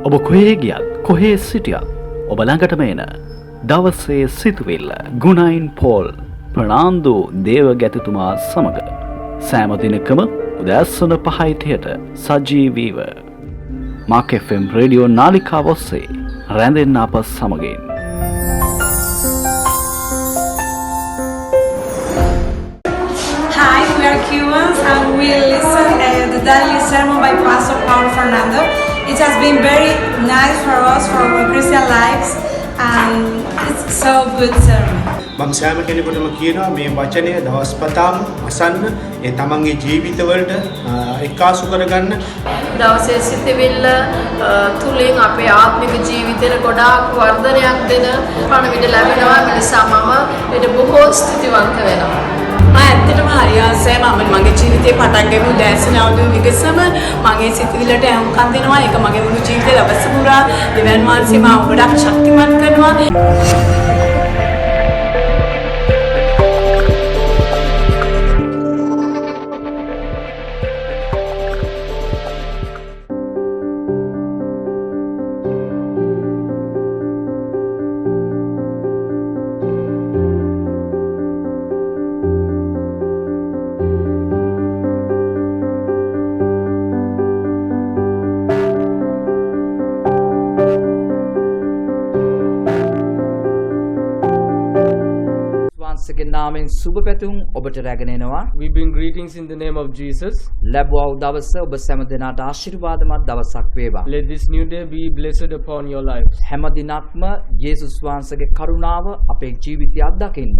ඔබ කොහේ ගියත් කොහේ සිටියත් ඔබ ළඟටම එන දවසේ සිතුවිල්ල ගුණයින් පෝල් ප්‍රනාන්දු දේවගැතිතුමා සමග සෑම දිනකම උදෑසන 5:30ට සජීවීව මාක් FM රේඩියෝ නාලිකාව ඔස්සේ රැඳෙන්න අප සමගින්. Hi, we are Cubans and we listen the daily sermon by Pastor Paulo Fernando. It has been very nice for us for our Christian lives and it's so good sermon. මම සෑම කෙනෙකුටම කියනවා මේ වචනය දවස් පතාම අසන්න ඒ තමන්ගේ ජීවිතවලට එක්කාසු කරගන්න. දවසේ සිතවිල්ල තුලින් අපේ ආත්මික ජීවිතේට ගොඩාක් වර්ධනයක් දෙන පණවිඩ ලැබෙනවා. ඒ නිසා මම ඊට බොහෝ ස්තුතිවන්ත වෙනවා. ඇත්තටම හරි ආසයි මම මගේ ජීවිතේ පටන් ගමු දැසන අවුරුදු විගසම මගේ සිතවිල්ලට අහුම්කම් දෙනවා. ඒක මගේ මුළු ජීවිතේ දවස පුරා දෙවියන් වහන්සේ මාව ගොඩක් ශක්තිමත් කරනවා. නාමෙන් සුබ පැතුම් ඔබට රැගෙන එනවා. We bring greetings in the name of Jesus. ලැබුවා දවස ඔබ සෑම දිනකට ආශිර්වාදමත් දවසක් වේවා. Let this new day be blessed upon your lives. හැම දිනක්ම යේසුස් වහන්සේගේ කරුණාව අපේ ජීවිතය අත්දකින්න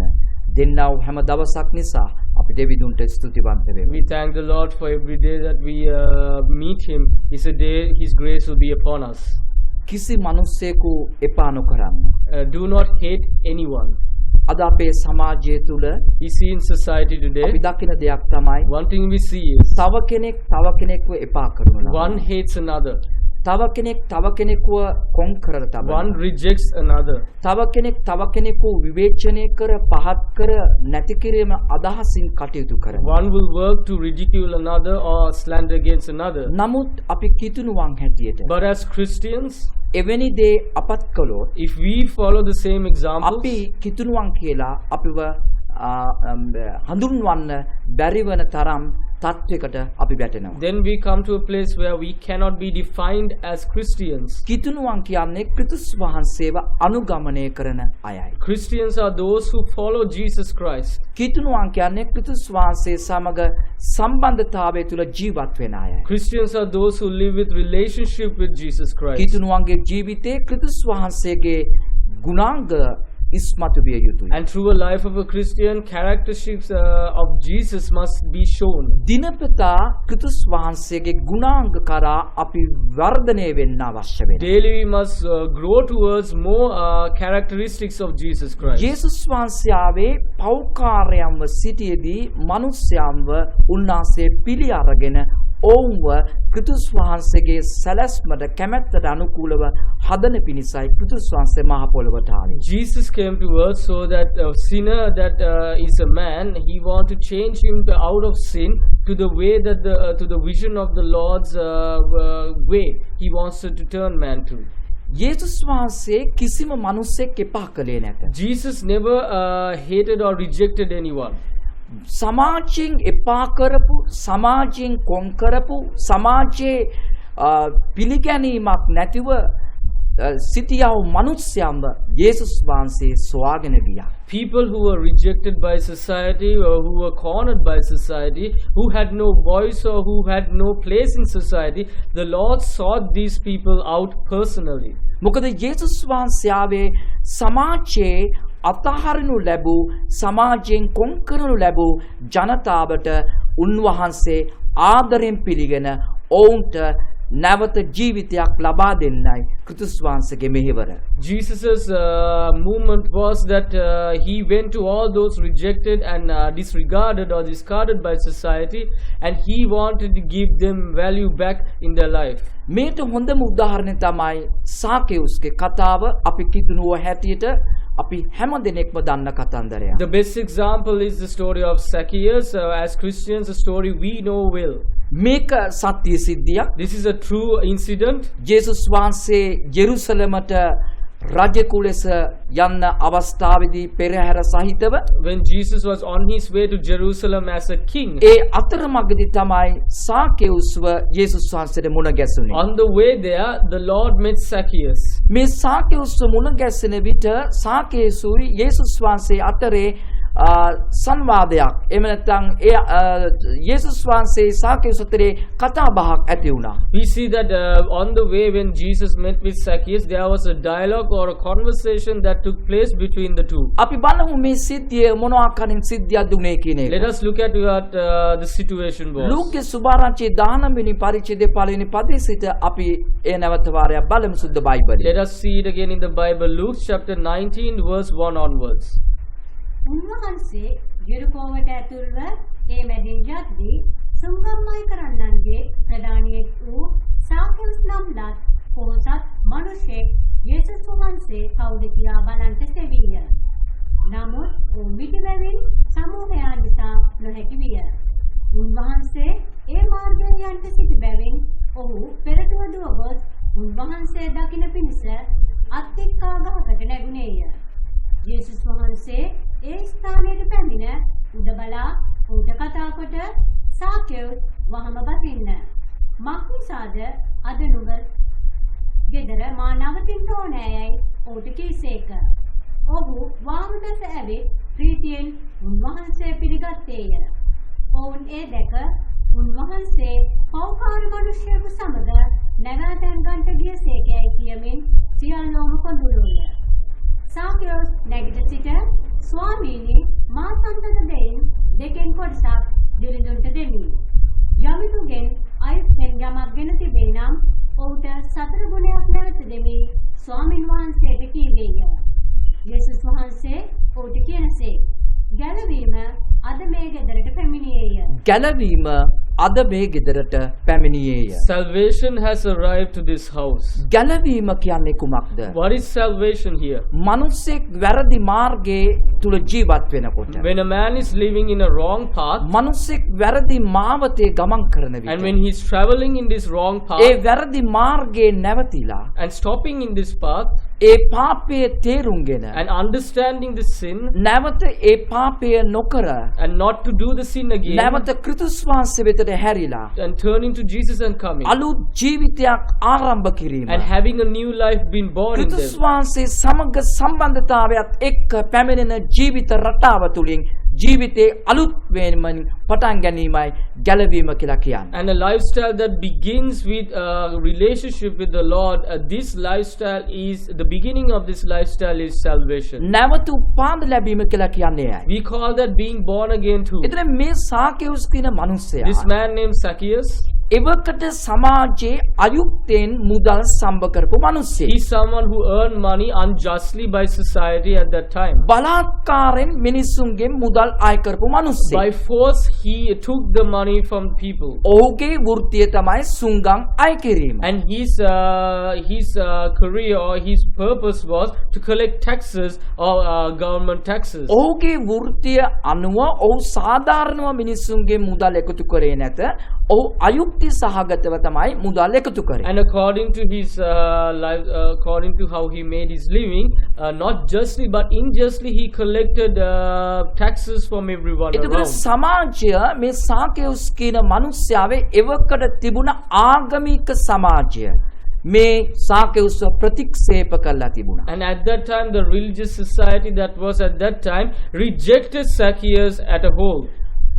දෙන්නා වූ හැම දවසක් නිසා අපි දෙවිඳුන්ට ස්තුතිවන්ත වෙමු. We thank the Lord for every day that we meet Him. It's a day His grace will be upon us. කිසි මිනිසෙකු එපා නොකරන්න. Do not hate anyone. අද අපේ සමාජය තුල we see in society today අපි දකින දෙයක් තමයි one thing we see is තව කෙනෙක්ව එපා කරනවා. one hates another. තව කෙනෙක්ව කොන් කරලා තමයි. one rejects another. තව කෙනෙකු විවේචනය කර පහත් කර නැති කිරීම අදහසින් කටයුතු කරනවා. one will work to ridicule another or slander against another. නමුත් අපි කිතුණුවන් හැටියට but as Christians එවැනි දේ අපත් කළොත් if we follow the same example අපි කිතුණුවන් කියලා අපිව හඳුන්වන්න බැරි වෙන තරම් තත්වයකට අපි වැටෙනවා. then we come to a place where we cannot be defined as Christians. කිතුණුවන් කියන්නේ ක්‍රිස්තුස් වහන්සේව අනුගමනය කරන අයයි. Christians are those who follow Jesus Christ. කිතුණුවන් කියන්නේ ක්‍රිස්තුස් වහන්සේ සමග සම්බන්ධතාවය තුල ජීවත් වෙන අයයි. Christians are those who live with relationship with Jesus Christ. කිතුණුවන්ගේ ජීවිතේ ක්‍රිස්තුස් වහන්සේගේ ගුණාංග ඉස්මතු විය යුතුයි. And through a life of a Christian, characteristics of Jesus must be shown. දිනපතා ක්‍රිස්තුස් වහන්සේගේ ගුණාංග කරා අපි වර්ධනය වෙන්න අවශ්‍ය වෙනවා. Daily we must grow towards more characteristics of Jesus Christ. යේසුස් වහන්සේ ආවේ පෞකාරයන්ව සිටියේදී මිනිස්යන්ව උන්වහන්සේ පිළි අරගෙන ඔවුන්ව ක්‍රිස්තුස් වහන්සේගේ සැලැස්මට කැමැත්තට අනුකූලව හදන පිණිසයි ක්‍රිස්තුස් වහන්සේ මහ පොළොවට ආවේ. Jesus came to earth so that a sinner that is a man, he want to change him out of sin to the way that to the vision of the Lord's way. He wants to turn man to. යේසුස් වහන්සේ කිසිම මිනිසෙක් එපා කළේ නැත. Jesus never hated or rejected anyone. සමාජයෙන් එපා කරපු, සමාජයෙන් කොන් කරපු, සමාජයේ පිළිගැනීමක් නැතිව සිටියා වූ මිනිස්යන්ව යේසුස් වහන්සේ සොයාගෙන ගියා. People who were rejected by society or who were cornered by society, who had no voice or who had no place in society, the Lord sought these people out personally. මොකද යේසුස් වහන්සේ ආවේ සමාජයේ අතහරිනු ලැබූ, සමාජයෙන් කොන් කරනු ලැබූ ජනතාවට උන්වහන්සේ ආදරෙන් පිළිගෙන ඔවුන්ට නැවත ජීවිතයක් ලබා දෙන්නයි ක්‍රිස්තුස් වහන්සේගේ මෙහෙවර. Jesus' movement was that he went to all those rejected and disregarded or discarded by society, and he wanted to give them value back in their life. මේට හොඳම උදාහරණය තමයි සාකේවුස්ගේ කතාව. අපි කිතුණුව හැටියට අපි හැම දෙනෙක්ම දන්න කතන්දරයක්. The best example is the story of Zacchaeus. As Christians, a story we know well. මේක සත්‍ය සිද්ධියක්. This is a true incident. ජේසුස් වහන්සේ ජෙරුසලමට රජෙකු ලෙස යන්න අවස්ථාවේදී පෙරහැර සහිතව When Jesus was on his way to Jerusalem as a king, ඒ අතරමඟදී තමයි සාකේවුස්ව ජේසුස් වහන්සේට මුණ ගැසුනේ. on the way there, the Lord met Zacchaeus. මේ සාකේවුස්ව මුණ ගැසෙන විට සාකේසුයි ජේසුස් වහන්සේ අතරේ සංවාදයක් එහෙම නැත්නම් යේසුස් වහන්සේ සාකේවුස් අතරේ කතා බහක් ඇති වුණා. We see that on the way when Jesus met with Zacchaeus, there was a dialogue or a conversation that took place between the two. අපි බලමු මේ සිද්ධිය මොන ආකාරයෙන් සිද්ධියක් දුනේ කියන එක. Let us look at what the situation was. ලූක්ගේ සුභාරංචියේ 19 වෙනි පරිච්ඡේදයේ 1 වෙනි පදයේ සිට අපි ඒ නැවත වාරයක් බලමු සුද්ධ බයිබලයේ. Let us see it again in the Bible, Luke chapter 19 verse 1 onwards. උන්වහන්සේ යෙරිකෝවට ඇතුල්ව ඒ මැදින් යද්දී සුංගම්මයි කරන්නන්ගේ ප්‍රධානියෙක් වූ සාකේවුස් නම් ලත් පොහොසත් මිනිසෙක් යේසුස් වහන්සේ කවුද කියා බලන්ට සෙවීය. නමුත් ඔහු මිදිවැවින් සමූහයා නිසා නොහැකි විය. උන්වහන්සේ ඒ මාර්ගයෙන් යන්ට සිටි බැවින් ඔහු පෙරටුව දුව ගොස් උන්වහන්සේ දකින පිණිස අත්තික්කා ගහකට නැගුණේය. යේසුස් වහන්සේ ඒ ස්ථානයට පැමිණ උඩ බලා ඔහුට කතා කොට සාකේවුස් වහම බසින්න. මක්නිසාද අද නුඹ ගෙදර මා නවතින්න ඕනෑයයි ඔහුට කීසේක. ඔහු වාම බැස ඇවිත් ප්‍රීතියෙන් උන්වහන්සේ පිළිගත්තේය. ඔවුන් ඒ දැක උන්වහන්සේ පෞකාර මිනිසෙකු සමග නැගාතැන් ගන්ට ගියසේකයි කියමින් සියල්ලෝම කොඳුළුය. සාකේවුස් නැගිට සිට ස්වාමීනි මා සම්පත දෙයින් දෙකෙන් කොටසක් දිලිඳුන්ට දෙමි. යමිතුගෙන් අයිස්ෙන් යමක් ගෙන තිබේ නම් ඔහුට සතර ගුණයක් නැවත දෙමි ස්වාමීන් වහන්සේට කීවේය. යේසුස් වහන්සේ ඔහුට කියනසේ ගැලවීම අද මේ ගෙදරට පැමිණියේය. ගැලවීම අද මේ ගෙදරට පැමිණියේය. Salvation has arrived to this house. ගැලවීම කියන්නේ කුමක්ද? What is salvation here? මිනිසෙක් වැරදි මාර්ගයේ තුල ජීවත් වෙනකොට When a man is living in a wrong path, මිනිසෙක් වැරදි මාවතේ ගමන් කරන and විට when he is traveling in this wrong A path වැරදි මාර්ගයේ නැවතිලා and stopping in this path A පාපයේ තේරුම්ගෙන and understanding the sin නැවත ඒ පාපය නොකර and not to do the sin again නැවත ක්‍රිස්තුස් වහන්සේ වෙතට හැරිලා and turning to Jesus and coming අලුත් ජීවිතයක් ආරම්භ කිරීම and having a new life being born in ක්‍රිස්තුස් them වහන්සේ සමග සම්බන්ධතාවයත් එක්ක පැමිණෙන ජීවිත රටාව තුලින් ජීවිතේ අලුත් වීමෙන් පටන් ගැනීමයි ගැලවීම කියලා කියන්නේ. and a lifestyle that begins with a relationship with the Lord. This lifestyle is the beginning of this lifestyle is salvation. නැවත උපාද ලැබීම කියලා කියන්නේ ඇයි? We call that being born again too. එතන මේ සාකේවුස් කියන මිනිසයා This man named Zacchaeus, එවකට සමාජයේ අයුක්තෙන් මුදල් සම්බ කරපු මිනිසෙක්. he's someone who earned money unjustly by society at that time. බලාත්කාරයෙන් මිනිසුන්ගෙන් මුදල් අය කරපු මිනිසෙක්. By force, he took the money from people. ඔහුගේ වෘත්තිය තමයි සුංගම් අය කිරීම. And his career or his purpose was to collect taxes or government taxes. ඔහුගේ වෘත්තිය අනුව ඔහු සාධාරණව මිනිසුන්ගේ මුදල් එකතු කරේ නැත. ඔහු අයුක්ති සහගතව තමයි මුදල් එකතු කරේ. And according to his life, according to how he made his living, not justly but unjustly, he collected taxes from everyone එතකොට around. සමාජය මේ සාකේවුස් කියන මිනිස්යාවේ එවකට තිබුණ ආගමික සමාජය මේ සාකේවුස්ව ප්‍රතික්ෂේප කළා තිබුණා. And at that time, the religious society that was at that time rejected Zacchaeus at a whole.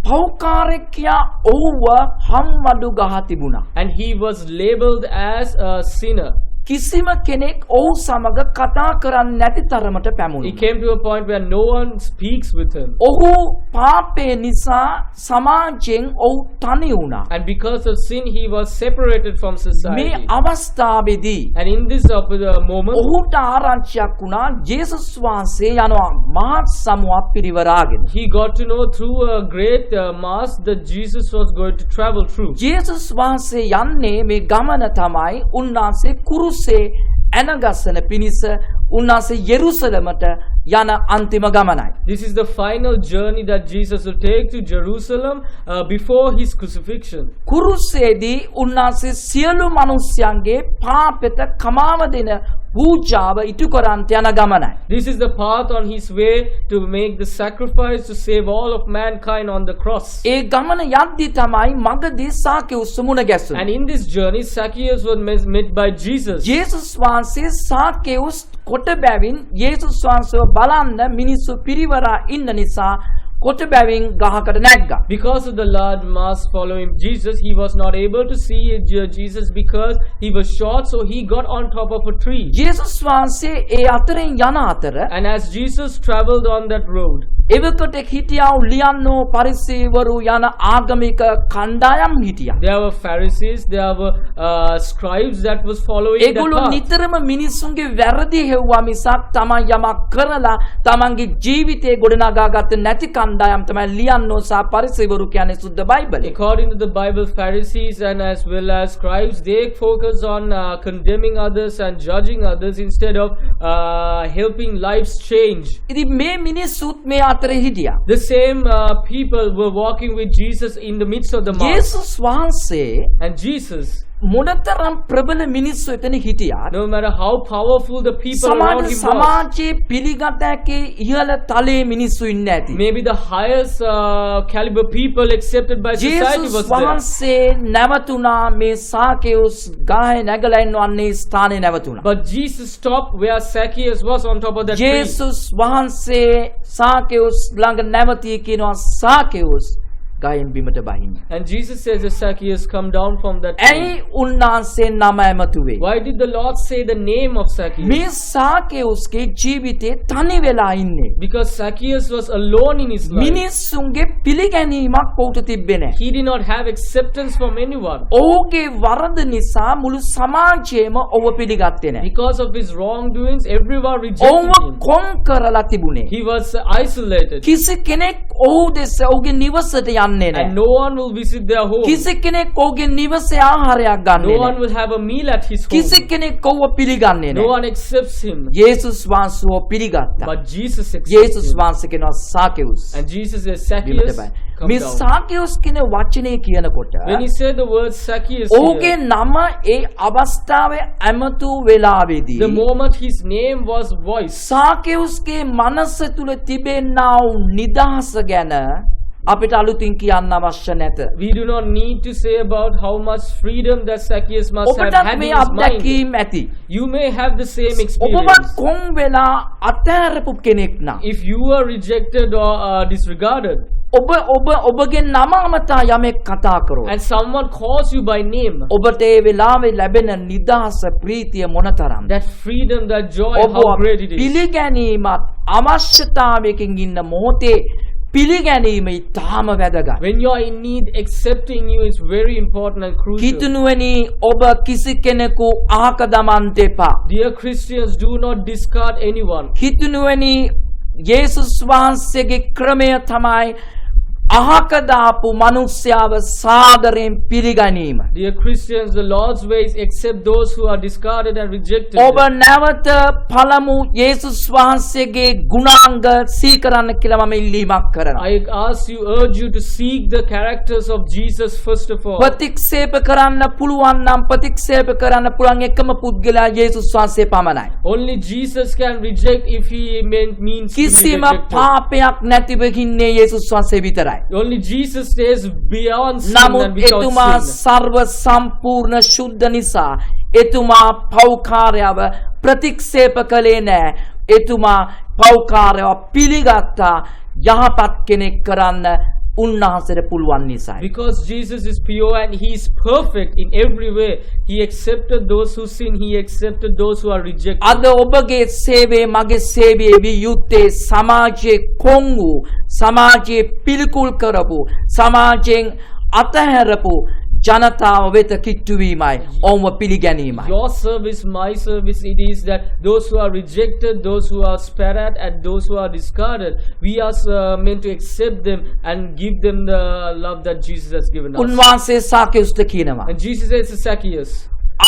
පෞකාරකයා ඔහුව හම්වඩු ගහ තිබුණා. And he was labeled as a sinner. කිසිම කෙනෙක් ඔහු සමග කතා කරන්නේ නැති තරමට He පැමුණා. came to a point where no one speaks with him. ඔහු පාපේ නිසා සමාජයෙන් ඔහු තනි වුණා. And because of sin, he was separated from මේ society. අවස්ථාවේදී And in this moment, ඔහුට ආරංචියක් වුණා ජේසුස් වහන්සේ යනවා මහත් සමුවක් පිරිවරාගෙන. he got to know through a great mass that Jesus was going to travel through. ජේසුස් වහන්සේ යන්නේ මේ ගමන තමයි උන්වහන්සේ කුරුසේ ඇනගස්සන පිණිස උන්වහන්සේ යෙරුසලමට යන අන්තිම ගමනයි. This is the final journey that Jesus will take to Jerusalem before his crucifixion. කුරුසේදී උන්වහන්සේ සියලු මිනිස්යන්ගේ පාපෙත කමාව දෙන පූජාව ඉටු කරන්ට යන ගමනයි. This is the path on his way to make the sacrifice to save all of mankind on the cross. ඒ ගමන යද්දී තමයි මගදී සාකෙවුස් මුණ ගැසුනේ. And in this journey, Zacchaeus was met by Jesus. ජේසුස් වහන්සේ සාකෙවුස් කොට බැවින් ජේසුස් වහන්සේව බලන්න මිනිස්සු පිරිවරා ඉන්න නිසා කොට බැවින් ගහකට නැග්ගා. Because of the large mass following Jesus, he was not able to see Jesus because he was short, so he got on top of a tree. ජේසුස් වහන්සේ ඒ අතරින් යන අතර And as Jesus traveled on that road, එවකට හිටියා ලියන්නෝ පරිසේවරු යන ආගමික කණ්ඩායම් හිටියා. there were Pharisees, there were scribes that was following that ඒගොල්ලෝ path. නිතරම මිනිස්සුන්ගේ වැරදි හෙව්වා මිසක් තමන් යමක් කරලා තමන්ගේ ජීවිතේ ගොඩනගාගත්ත නැති කණ්ඩායම් තමයි ලියන්නෝ සහ පරිසේවරු කියන්නේ සුද්ධ බයිබලේ. According to the Bible, Pharisees and as well as scribes, they focus on condemning others and judging others instead of helping lives change. ඉතින් මේ මිනිස්සුත් මේ අතරේ හිටියා. The same people were walking with Jesus in the midst of the mass. ජේසුස් වහන්සේ And Jesus, මොනතරම් ප්‍රබල මිනිස්සු එතන හිටියා. no matter how powerful the people around him was, සමාජයේ පිළිගත හැකි ඉහළ තලයේ මිනිස්සු ඉන්න ඇති. maybe the highest caliber people accepted by society Jesus was there. වහන්සේ නැවතුණා මේ සාකෙවුස් ගහේ නැගලා ඉන්නවන්නේ ස්ථානේ නැවතුණා. But Jesus stopped where Zacchaeus was on top of that tree. ජේසුස් වහන්සේ සාකෙවුස් ළඟ නැවතී කියනවා සාකෙවුස් ගහෙන් බිමට බහින්න. And Jesus says to Zacchaeus, come down from that ඇයි tree. උන්වහන්සේ නම ඇමතුවේ? Why did the Lord say the name of Zacchaeus? මේ සාකෙවුස්ගේ ජීවිතේ තනි වෙලා ඉන්නේ. Because Zacchaeus was alone in his life. මිනිස්සුන්ගේ පිළිගැනීමක් ඔහුට තිබ්බේ නැහැ. He did not have acceptance from anyone. ඔහුගේ වරද නිසා මුළු සමාජයේම ඔහුව පිළිගත්තේ නැහැ. Because of his wrongdoings, everyone rejected ඔහුව him. කොන් කරලා තිබුණේ. He was isolated. කිසි කෙනෙක් ඔහු දෙස ඔහුගේ නිවසට යන්නේ And නැහැ. no one will visit their home. කිසි කෙනෙක් ඔහුගේ නිවසේ ආහාරයක් No ගන්නේ one නැහැ. will have a meal at his home. කිසි කෙනෙක් ඔහුව පිළිගන්නේ No නැහැ. one accepts him. ජේසුස් වහන්සේව පිළිගත්තා. But Jesus accepts Jesus him. වහන්සේ කියනවා සාකෙවුස්. And Jesus says, බිමට Zacchaeus, බයි. come මේ down. සාකෙවුස් කියන වචනේ කියනකොට When he said the word Zacchaeus ඔහුගේ here, නම ඒ අවස්ථාවේ ඇමතු වෙලාවේදී the moment his name was voiced, සාකෙවුස්ගේ මනස තුල තිබෙනා වූ නිදහස ගැන අපිට අලුතින් කියන්න අවශ්‍ය නැත. we do not need to say about how much freedom that Zacchaeus must have ඔබට had in මේ his mind. අත්දැකීම් ඇති. You may have the same ඔබවත් experience. කොන් වෙලා අතහැරපු කෙනෙක් නම් If you were rejected or disregarded, ඔබගේ නම අමතා යමෙක් කතා කරොත් and someone calls you by name, ඔබට ඒ වෙලාවේ ලැබෙන නිදහස ප්‍රීතිය මොනතරම්ද? that freedom, that joy, ඔබ how great it is. පිළිගැනීමත් අවශ්‍යතාවයකින් ඉන්න මොහොතේ පිළිගැනීම ඉතාම වැදගත්. When you are in need, accepting you is very important and crucial. කිතුනුවනි ඔබ කිසි කෙනෙකු අහක දමන්න එපා. Dear Christians, do not discard anyone. හිතුනුවනි යේසුස් වහන්සේගේ ක්‍රමය තමයි අහක දාපු මිනිස්යාව සාදරයෙන් පිළිගැනීම. Dear Christians, the Lord's ways accept those who are discarded and rejected. ඔබ නැවත පළමු යේසුස් වහන්සේගේ ගුණාංග සීකරන්න කියලා මම ඉල්ලීමක් කරනවා. I ask you, urge you to seek the characters of Jesus first of all. ප්‍රතික්ෂේප කරන්න පුළුවන් නම් ප්‍රතික්ෂේප කරන්න පුළුවන් එකම පුද්ගලයා යේසුස් වහන්සේ පමණයි. Only Jesus can reject if he means to be කිසිම rejected. පාපයක් නැතිව ඉන්නේ යේසුස් වහන්සේ විතරයි. Only Jesus stays beyond sin නමුත් and without එතුමා sin. සර්ව සම්පූර්ණ ශුද්ධ නිසා එතුමා පෞකාරයව ප්‍රතික්ෂේප කළේ නැහැ. එතුමා පෞකාරයව පිළිගත්තා යහපත් කෙනෙක් කරන්න උන්වහන්සේට පුළුවන් නිසායි. Because Jesus is pure and he is perfect in every way. He accepted those who sin, he accepted those who are rejected. අද ඔබගේ සේවයේ මගේ සේවයේ වී යුත්තේ සමාජයේ කොන් වූ සමාජයේ පිළිකුල් කරපු සමාජයෙන් අතහැරපු ජනතාව වෙත කිට්ටුවීමයි ඔවුන්ව පිළිගැනීමයි. Your service, my service, it is that those who are rejected, those who are spat at, and those who are discarded, we are meant to accept them and give them the love that Jesus has given us. උන්වහන්සේ සාකෙවුස්ට කියනවා And Jesus says to Zacchaeus,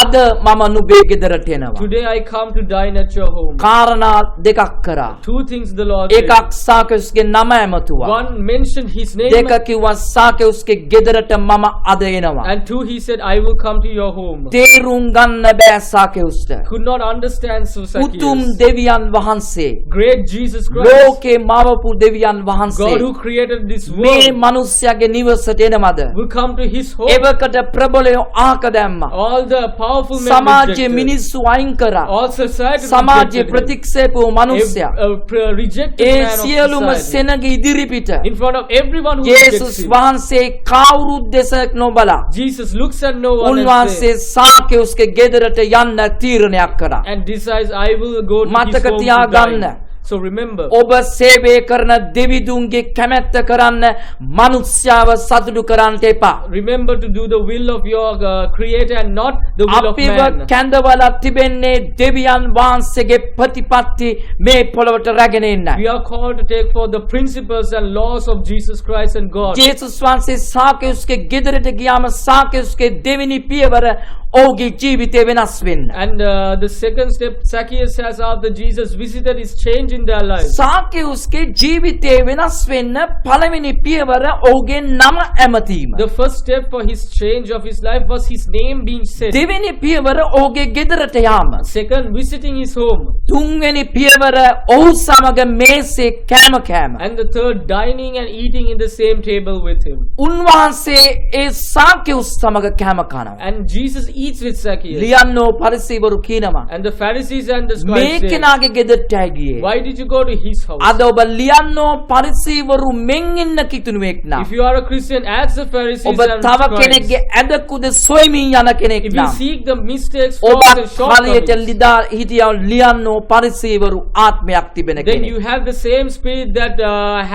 අද මම නුඹේ ගෙදරට එනවා. Today I come to dine at your home. කාරණා දෙකක් කරා. Two things the Lord did. එකක් සාකේවුස්ගේ නම ඇමතුවා. One mentioned his name. දෙක කිව්වා සාකේවුස්ගේ ගෙදරට මම අද එනවා. And two, he said, I will come to your home. තේරුම් ගන්න බෑ සාකේවුස්ට. Could not understand so උතුම් Zacchaeus. දෙවියන් වහන්සේ. Great Jesus Christ. ලෝකේ මවපු දෙවියන් God වහන්සේ. who created this මේ world මිනිස්යාගේ නිවසට එනවද? will come to his home. එවකට ප්‍රබලයෝ ආක දැම්මා. All the powerful men සමාජයේ rejected. මිනිස්සු අයින් කරා. All society සමාජයේ rejected him. ප්‍රතික්ෂේප වූ මිනිසයා. Rejected ඒ man of සියලුම society. සෙනග ඉදිරිපිට In front of everyone who rejects යේසුස් him. වහන්සේ කවුරුත් දෙසක් නොබලා Jesus looks at no one and උන්වහන්සේ says, සාකේවුස්ගේ ගෙදරට යන්න තීරණයක් කරා. and decides, I will go to his මතක home to තියාගන්න. dine. So remember, ඔබ සේවය කරන දෙවිදුන්ගේ කැමැත්ත කරන්න මනුෂ්‍යව සතුටු කරන්න එපා. remember to do the will of your creator and not the will of අපිව man. කැඳවලා තිබෙන්නේ දෙවියන් වහන්සේගේ ප්‍රතිපත්ති මේ පොළවට රැගෙන එන්න. We are called to take for the principles and laws of Jesus Christ and God. ජේසුස් වහන්සේ සාකේවුස්ගේ ගෙදරට ගියාම සාකේවුස්ගේ දෙවෙනි පියවර ඔහුගේ ජීවිතේ වෙනස් වෙන්න. And the second step Zacchaeus has after Jesus visited is change in their lives. සාකේවුස්ගේ ජීවිතේ වෙනස් වෙන්න පළවෙනි පියවර ඔහුගේ නම ඇමතීම. The first step for his change of his life was his name being said. දෙවෙනි පියවර ඔහුගේ ගෙදරට යාම. Second, visiting his home. තුන්වෙනි පියවර ඔහු සමග මේසේ කෑම කෑම. And the third, dining and eating in the same table with him. උන්වහන්සේ ඒ සාකේවුස් සමග කෑම කනවා. And Jesus eats with Zacchaeus. ලියන්නෝ පරිසීවරු කියනවා. And the Pharisees and the මේ scribes say, කෙනාගේ ගෙදරට ගියේ. why did you go to his house? අද ඔබ ලියන්නෝ පරිසීවරු මෙන් ඉන්න කිතුණුවෙක් නම්. If you are a Christian, ask the Pharisees ඔබ and තව scribes. කෙනෙක්ගේ ඇදකුද සොයමින් යන කෙනෙක් If you නම්. seek the mistakes, ඔබ flaws and කාලයට shortcomings, ලිදා හිටියා ලියන්නෝ පරිසීවරු ආත්මයක් තිබෙන then කෙනෙක්. you have the same spirit that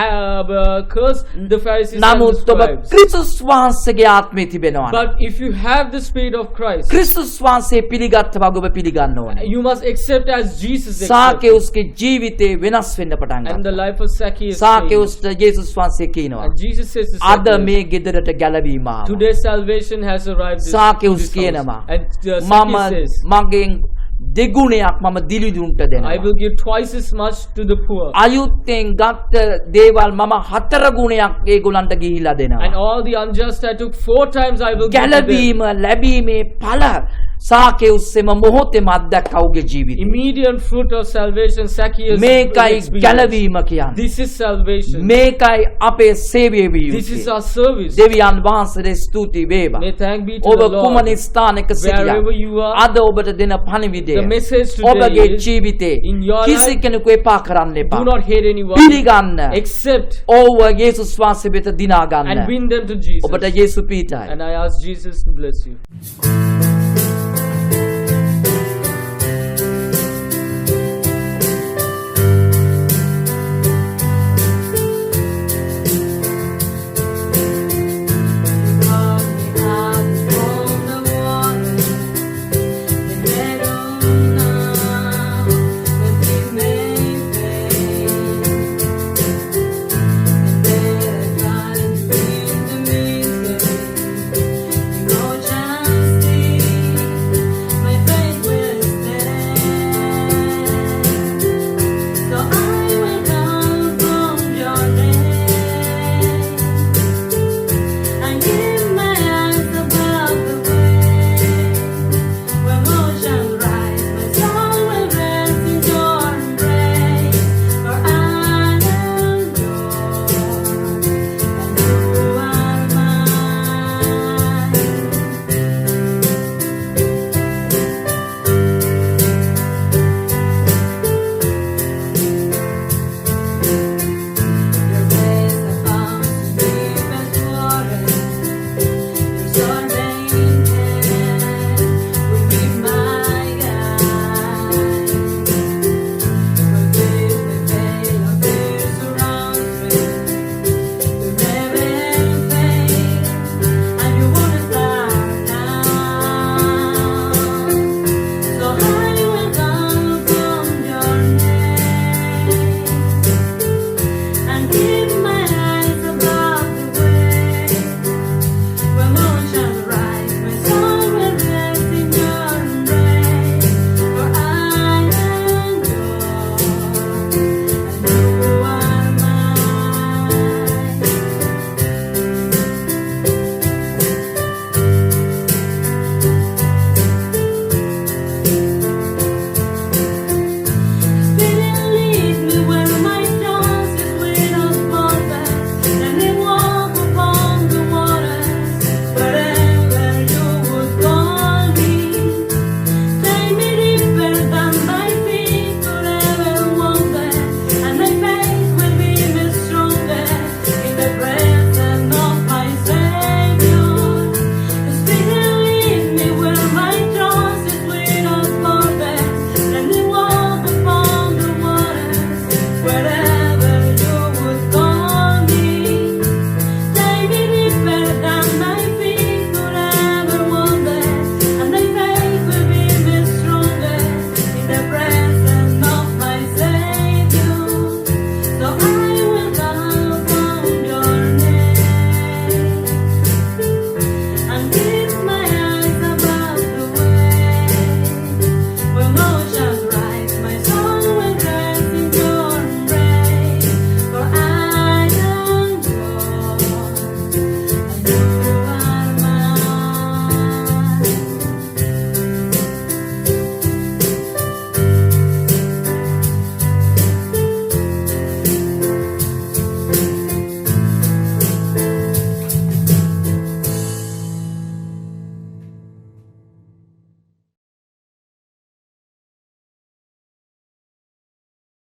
have cursed the Pharisees and the නමුත් ඔබ scribes. ක්‍රිස්තුස් වහන්සේගේ ආත්මය තිබෙනවා. But if you have the spirit of Christ, ක්‍රිස්තුස් වහන්සේ පිළිගත්ත වගේ ඔබ පිළිගන්න ඕනේ. you must accept as Jesus accepted. සාකේවුස්ගේ ජීවිතේ වෙනස් වෙන්න පටන් And the ගත්තා. life of Zacchaeus changed. සාකේවුස්ට ජේසුස් වහන්සේ කියනවා. And Jesus says to අද Zacchaeus, මේ ගෙදරට ගැලවීම ආවා. today salvation has arrived to සාකේවුස් this කියනවා. house. And මම Zacchaeus says, මගෙන් දෙගුණයක් මම දිලිදුන්ට I දෙනවා. will give twice as much to the poor. අයුත්තෙන් ගත්ත දේවල් මම 4 ගුණයක් ඒගොල්ලන්ට ගිහිලා And දෙනවා. all the unjust I took 4 times I will give to them. ගැලවීම ලැබීමේ ඵල සාකේවුස්සෙම මොහොතේම අත්දැක්ක ඔහුගේ ජීවිතේ. Immediate fruit of salvation Zacchaeus මේකයි experienced. ගැලවීම කියන්නේ. This is salvation. මේකයි අපේ සේවය විය This is යුත්තේ. our service. දෙවියන් වහන්සේට ස්තුති වේවා. May thank be to ඔබ the කුමන Lord. ස්ථානයක Wherever you සිටියත් are, අද ඔබට දෙන පණිවිඩය the message today ඔබගේ is, ජීවිතේ in your කිසි life, කෙනෙකු එපා කරන්න එපා. do not hate anyone. පිළිගන්න. Accept ඔව්ව යේසුස් වහන්සේ වෙත දිනා ගන්න. and win them to Jesus. ඔබට යේසු පීඨයි. And I ask Jesus to bless you.